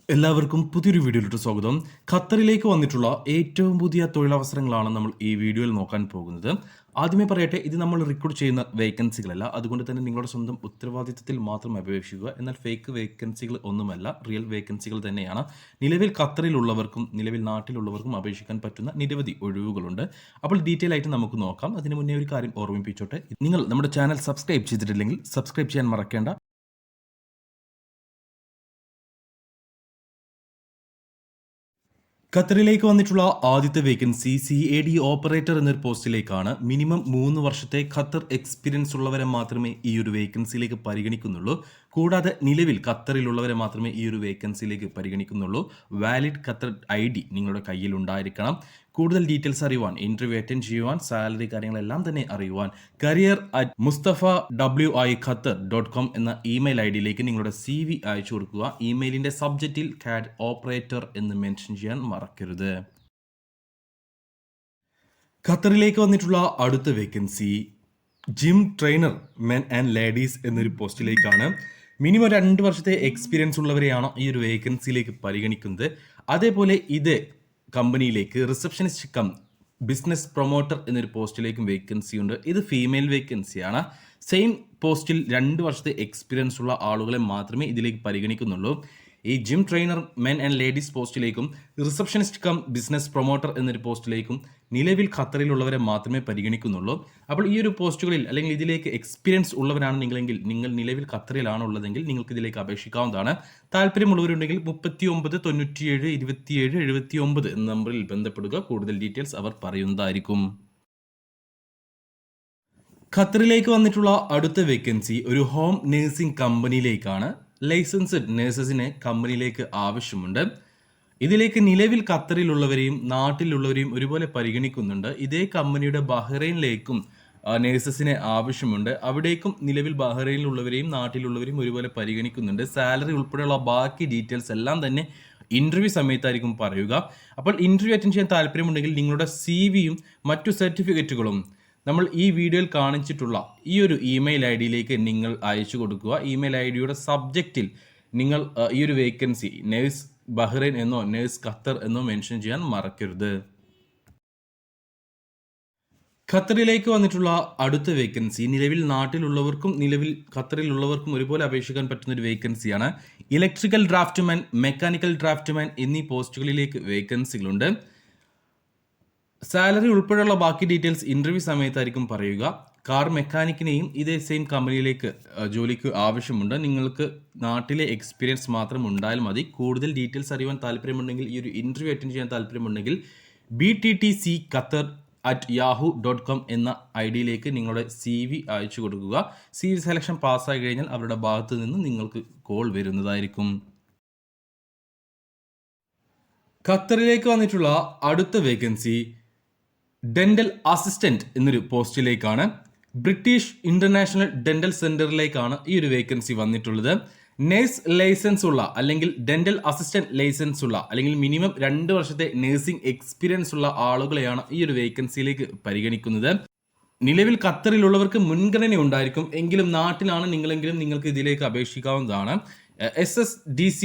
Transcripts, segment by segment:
എല്ലാവർക്കും പുതിയൊരു വീഡിയോയിലോട്ട് സ്വാഗതം. ഖത്തറിലേക്ക് വന്നിട്ടുള്ള ഏറ്റവും പുതിയ തൊഴിലവസരങ്ങളാണ് നമ്മൾ ഈ വീഡിയോയിൽ നോക്കാൻ പോകുന്നത്. ആദ്യമേ പറയട്ടെ, ഇത് നമ്മൾ റിക്രൂട്ട് ചെയ്യുന്ന വേക്കൻസികളല്ല. അതുകൊണ്ട് തന്നെ നിങ്ങളുടെ സ്വന്തം ഉത്തരവാദിത്തത്തിൽ മാത്രം അപേക്ഷിക്കുക. എന്നാൽ ഫേക്ക് വേക്കൻസികൾ ഒന്നുമല്ല, റിയൽ വേക്കൻസികൾ തന്നെയാണ്. നിലവിൽ ഖത്തറിലുള്ളവർക്കും നിലവിൽ നാട്ടിലുള്ളവർക്കും അപേക്ഷിക്കാൻ പറ്റുന്ന നിരവധി ഒഴിവുകളുണ്ട്. അപ്പോൾ ഡീറ്റെയിൽ ആയിട്ട് നമുക്ക് നോക്കാം. അതിന് മുന്നേ ഒരു കാര്യം ഓർമ്മിപ്പിച്ചോട്ടെ, നിങ്ങൾ നമ്മുടെ ചാനൽ സബ്സ്ക്രൈബ് ചെയ്തിട്ടില്ലെങ്കിൽ സബ്സ്ക്രൈബ് ചെയ്യാൻ മറക്കേണ്ട. ഖത്തറിലേക്ക് വന്നിട്ടുള്ള ആദ്യത്തെ വേക്കൻസി CAD ഓപ്പറേറ്റർ എന്നൊരു പോസ്റ്റിലേക്കാണ്. മിനിമം 3 വർഷത്തെ ഖത്തർ എക്സ്പീരിയൻസ് ഉള്ളവരെ മാത്രമേ ഈ ഒരു വേക്കൻസിയിലേക്ക് പരിഗണിക്കുന്നുള്ളൂ. കൂടാതെ നിലവിൽ ഖത്തറിലുള്ളവരെ മാത്രമേ ഈ ഒരു വേക്കൻസിയിലേക്ക് പരിഗണിക്കുന്നുള്ളൂ. വാലിഡ് ഖത്തർ ID നിങ്ങളുടെ കയ്യിൽ ഉണ്ടായിരിക്കണം. കൂടുതൽ ഡീറ്റെയിൽസ് അറിയുവാൻ, ഇന്റർവ്യൂ അറ്റൻഡ് ചെയ്യുവാൻ, സാലറി കാര്യങ്ങളെല്ലാം തന്നെ അറിയുവാൻ career@mustafawi.qatar.com എന്ന ഇമെയിൽ IDയിലേക്ക് നിങ്ങളുടെ CV അയച്ചു കൊടുക്കുക. ഇമെയിലിന്റെ സബ്ജക്റ്റിൽ CAD ഓപ്പറേറ്റർ എന്ന് മെൻഷൻ ചെയ്യാൻ മറക്കരുത്. ഖത്തറിലേക്ക് വന്നിട്ടുള്ള അടുത്ത vacancy gym trainer men and ladies എന്നൊരു പോസ്റ്റിലേക്കാണ്. മിനിമം 2 വർഷത്തെ എക്സ്പീരിയൻസ് ഉള്ളവരെയാണ് ഈ ഒരു വേക്കൻസിയിലേക്ക് പരിഗണിക്കുന്നത്. അതേപോലെ ഇത് കമ്പനിയിലേക്ക് റിസപ്ഷനിസ്റ്റ് കം ബിസിനസ് പ്രൊമോട്ടർ എന്നൊരു പോസ്റ്റിലേക്കും വേക്കൻസി ഉണ്ട്. ഇത് ഫീമെയിൽ വേക്കൻസിയാണ്. സെയിം പോസ്റ്റിൽ 2 വർഷത്തെ എക്സ്പീരിയൻസ് ഉള്ള ആളുകളെ മാത്രമേ ഇതിലേക്ക് പരിഗണിക്കുന്നുള്ളൂ. ഈ gym trainer men and ladies പോസ്റ്റിലേക്കും റിസപ്ഷനിസ്റ്റ് കം ബിസിനസ് പ്രൊമോട്ടർ എന്നൊരു പോസ്റ്റിലേക്കും നിലവിൽ ഖത്തറിലുള്ളവരെ മാത്രമേ പരിഗണിക്കുന്നുള്ളൂ. അപ്പോൾ ഈ ഒരു പോസ്റ്റുകളിൽ അല്ലെങ്കിൽ ഇതിലേക്ക് എക്സ്പീരിയൻസ് ഉള്ളവരാണ് നിങ്ങളെങ്കിൽ, നിങ്ങൾ നിലവിൽ ഖത്തറിലാണ് ഉള്ളതെങ്കിൽ നിങ്ങൾക്ക് ഇതിലേക്ക് അപേക്ഷിക്കാവുന്നതാണ്. താല്പര്യമുള്ളവരുണ്ടെങ്കിൽ 39 97 27 79 എന്ന നമ്പറിൽ ബന്ധപ്പെടുക. കൂടുതൽ ഡീറ്റെയിൽസ് അവർ പറയുന്നതായിരിക്കും. ഖത്തറിലേക്ക് വന്നിട്ടുള്ള അടുത്ത വേക്കൻസി ഒരു ഹോം നേഴ്സിംഗ് കമ്പനിയിലേക്കാണ്. ലൈസൻസ്ഡ് നേഴ്സസിനെ കമ്പനിയിലേക്ക് ആവശ്യമുണ്ട്. ഇതിലേക്ക് നിലവിൽ ഖത്തറിലുള്ളവരെയും നാട്ടിലുള്ളവരെയും ഒരുപോലെ പരിഗണിക്കുന്നുണ്ട്. ഇതേ കമ്പനിയുടെ ബഹ്റൈനിലേക്കും നേഴ്സസിനെ ആവശ്യമുണ്ട്. അവിടേക്കും നിലവിൽ ബഹ്റൈനിലുള്ളവരെയും നാട്ടിലുള്ളവരെയും ഒരുപോലെ പരിഗണിക്കുന്നുണ്ട്. സാലറി ഉൾപ്പെടെയുള്ള ബാക്കി ഡീറ്റെയിൽസ് എല്ലാം തന്നെ ഇന്റർവ്യൂ സമയത്തായിരിക്കും പറയുക. അപ്പോൾ ഇന്റർവ്യൂ അറ്റൻഡ് ചെയ്യാൻ താല്പര്യമുണ്ടെങ്കിൽ നിങ്ങളുടെ CVയും മറ്റു സർട്ടിഫിക്കറ്റുകളും നമ്മൾ ഈ വീഡിയോയിൽ കാണിച്ചിട്ടുള്ള ഈ ഒരു ഇമെയിൽ IDയിലേക്ക് നിങ്ങൾ അയച്ചു കൊടുക്കുക. ഇമെയിൽ IDയുടെ സബ്ജക്റ്റിൽ നിങ്ങൾ ഈ ഒരു വേക്കൻസി നേഴ്സ് ബഹ്റൈൻ എന്നോ നേഴ്സ് ഖത്തർ എന്നോ മെൻഷൻ ചെയ്യാൻ മറക്കരുത്. ഖത്തറിലേക്ക് വന്നിട്ടുള്ള അടുത്ത വേക്കൻസി നിലവിൽ നാട്ടിലുള്ളവർക്കും നിലവിൽ ഖത്തറിലുള്ളവർക്കും ഒരുപോലെ അപേക്ഷിക്കാൻ പറ്റുന്ന ഒരു വേക്കൻസിയാണ്. ഇലക്ട്രിക്കൽ ഡ്രാഫ്റ്റ്മാൻ, മെക്കാനിക്കൽ ഡ്രാഫ്റ്റ്മാൻ എന്നീ പോസ്റ്റുകളിലേക്ക് വേക്കൻസികളുണ്ട്. സാലറി ഉൾപ്പെടെയുള്ള ബാക്കി ഡീറ്റെയിൽസ് ഇന്റർവ്യൂ സമയത്തായിരിക്കും പറയുക. കാർ മെക്കാനിക്കിനെയും ഇതേ സെയിം കമ്പനിയിലേക്ക് ജോലിക്ക് ആവശ്യമുണ്ട്. നിങ്ങൾക്ക് നാട്ടിലെ എക്സ്പീരിയൻസ് മാത്രം ഉണ്ടായാൽ മതി. കൂടുതൽ ഡീറ്റെയിൽസ് അറിയുവാൻ താല്പര്യമുണ്ടെങ്കിൽ, ഈ ഒരു ഇന്റർവ്യൂ അറ്റൻഡ് ചെയ്യാൻ താല്പര്യമുണ്ടെങ്കിൽ bttcqatar@yahoo.com എന്ന IDയിലേക്ക് നിങ്ങളുടെ CV അയച്ചു കൊടുക്കുക. CV സെലക്ഷൻ പാസ്സായി കഴിഞ്ഞാൽ അവരുടെ ഭാഗത്ത് നിന്ന് നിങ്ങൾക്ക് കോൾ വരുന്നതായിരിക്കും. ഖത്തറിലേക്ക് വന്നിട്ടുള്ള അടുത്ത വേക്കൻസി ഡെന്റൽ അസിസ്റ്റന്റ് എന്നൊരു പോസ്റ്റിലേക്കാണ്. ബ്രിട്ടീഷ് ഇന്റർനാഷണൽ ഡെന്റൽ സെന്ററിലേക്കാണ് ഈ ഒരു വേക്കൻസി വന്നിട്ടുള്ളത്. നേഴ്സ് ലൈസൻസ് ഉള്ള അല്ലെങ്കിൽ ഡെന്റൽ അസിസ്റ്റന്റ് ലൈസൻസ് ഉള്ള അല്ലെങ്കിൽ മിനിമം 2 വർഷത്തെ നേഴ്സിംഗ് എക്സ്പീരിയൻസ് ഉള്ള ആളുകളെയാണ് ഈ ഒരു വേക്കൻസിയിലേക്ക് പരിഗണിക്കുന്നത്. നിലവിൽ ഖത്തറിലുള്ളവർക്ക് മുൻഗണന ഉണ്ടായിരിക്കും. എങ്കിലും നാട്ടിലാണ് നിങ്ങളെങ്കിലും നിങ്ങൾക്ക് ഇതിലേക്ക് അപേക്ഷിക്കാവുന്നതാണ്. SSDC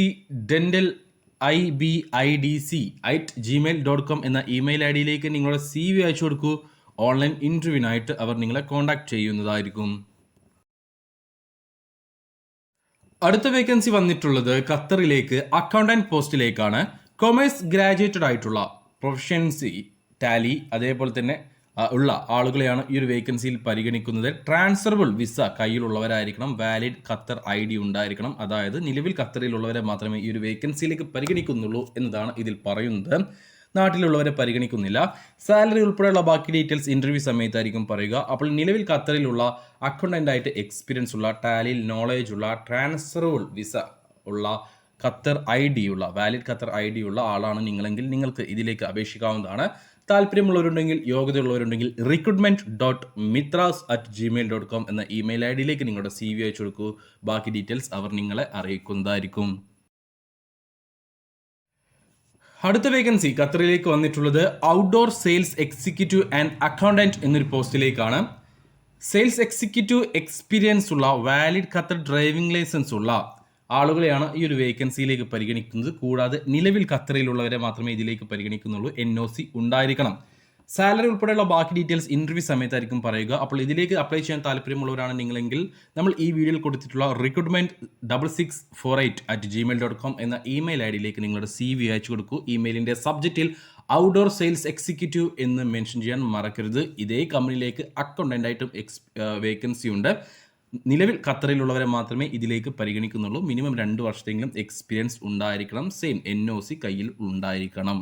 ഡെന്റൽ IBIDC@gmail.com എന്ന ഇമെയിൽ IDയിലേക്ക് നിങ്ങളുടെ CV അയച്ചു കൊടുക്കൂ. ഓൺലൈൻ ഇന്റർവ്യൂവിനായിട്ട് അവർ നിങ്ങളെ കോൺടാക്ട് ചെയ്യുന്നതായിരിക്കും. അടുത്ത വേക്കൻസി വന്നിട്ടുള്ളത് ഖത്തറിലേക്ക് അക്കൗണ്ടന്റ് പോസ്റ്റിലേക്കാണ്. കൊമേഴ്സ് ഗ്രാജുവേറ്റഡ് ആയിട്ടുള്ള പ്രൊഫഷൻസി ടാലി അതേപോലെ തന്നെ ഉള്ള ആളുകളെയാണ് ഈ ഒരു വേക്കൻസിയിൽ പരിഗണിക്കുന്നത്. ട്രാൻസ്ഫറബിൾ വിസ കയ്യിലുള്ളവരായിരിക്കണം. വാലിഡ് ഖത്തർ ID ഉണ്ടായിരിക്കണം. അതായത് നിലവിൽ ഖത്തറിലുള്ളവരെ മാത്രമേ ഈ ഒരു വേക്കൻസിയിലേക്ക് പരിഗണിക്കുന്നുള്ളൂ എന്നതാണ് ഇതിൽ പറയുന്നത്. നാട്ടിലുള്ളവരെ പരിഗണിക്കുന്നില്ല. സാലറി ഉൾപ്പെടെയുള്ള ബാക്കി ഡീറ്റെയിൽസ് ഇന്റർവ്യൂ സമയത്തായിരിക്കും പറയുക. അപ്പോൾ നിലവിൽ ഖത്തറിലുള്ള അക്കൗണ്ടന്റ് ആയിട്ട് എക്സ്പീരിയൻസ് ഉള്ള, ടാലിയിൽ നോളേജ് ഉള്ള, ട്രാൻസ്ഫറബിൾ വിസ ഉള്ള, ഖത്തർ ID ഉള്ള, വാലിഡ് ഖത്തർ ID ഉള്ള ആളാണ് നിങ്ങളെങ്കിൽ നിങ്ങൾക്ക് ഇതിലേക്ക് അപേക്ഷിക്കാവുന്നതാണ്. താല്പര്യമുള്ളവരുണ്ടെങ്കിൽ, യോഗ്യതയുള്ളവരുണ്ടെങ്കിൽ recruitment.mitras@gmail.com എന്ന ഇമെയിൽ IDയിലേക്ക് നിങ്ങളുടെ CV അയച്ചു കൊടുക്കൂ. ബാക്കി ഡീറ്റെയിൽസ് അവർ നിങ്ങളെ അറിയിക്കുന്നതായിരിക്കും. അടുത്ത വേക്കൻസി ഖത്തറിലേക്ക് വന്നിട്ടുള്ളത് outdoor sales executive and accountant എന്നൊരു പോസ്റ്റിലേക്കാണ്. സെയിൽസ് എക്സിക്യൂട്ടീവ് എക്സ്പീരിയൻസ് ഉള്ള, വാലിഡ് ഖത്തർ ഡ്രൈവിംഗ് ലൈസൻസ് ഉള്ള, ആളുകളെയാണ് ഈ ഒരു വേക്കൻസിയിലേക്ക് പരിഗണിക്കുന്നത്. കൂടാതെ നിലവിൽ ഖത്തറിലുള്ളവരെ മാത്രമേ ഇതിലേക്ക് പരിഗണിക്കുന്നുള്ളൂ. NOC ഉണ്ടായിരിക്കണം. സാലറി ഉൾപ്പെടെയുള്ള ബാക്കി ഡീറ്റെയിൽസ് ഇന്റർവ്യൂ സമയത്തായിരിക്കും പറയുക. അപ്പോൾ ഇതിലേക്ക് അപ്ലൈ ചെയ്യാൻ താല്പര്യമുള്ളവരാണ് നിങ്ങളെങ്കിൽ നമ്മൾ ഈ വീഡിയോയിൽ കൊടുത്തിട്ടുള്ള recruitment6648@gmail.com എന്ന ഇമെയിൽ ഐഡിയിലേക്ക് നിങ്ങളുടെ CV അയച്ചു കൊടുക്കൂ. ഇമെയിലിൻ്റെ സബ്ജക്റ്റിൽ ഔട്ട്ഡോർ സെയിൽസ് എക്സിക്യൂട്ടീവ് എന്ന് മെൻഷൻ ചെയ്യാൻ മറക്കരുത്. ഇതേ കമ്പനിയിലേക്ക് അക്കൗണ്ടൻ്റായിട്ടും വേക്കൻസി ഉണ്ട്. നിലവിൽ ഖത്തറിലുള്ളവരെ മാത്രമേ ഇതിലേക്ക് പരിഗണിക്കുന്നുള്ളൂ. മിനിമം 2 വർഷത്തെങ്കിലും എക്സ്പീരിയൻസ് ഉണ്ടായിരിക്കണം. സെയിം NOC കയ്യിൽ ഉണ്ടായിരിക്കണം.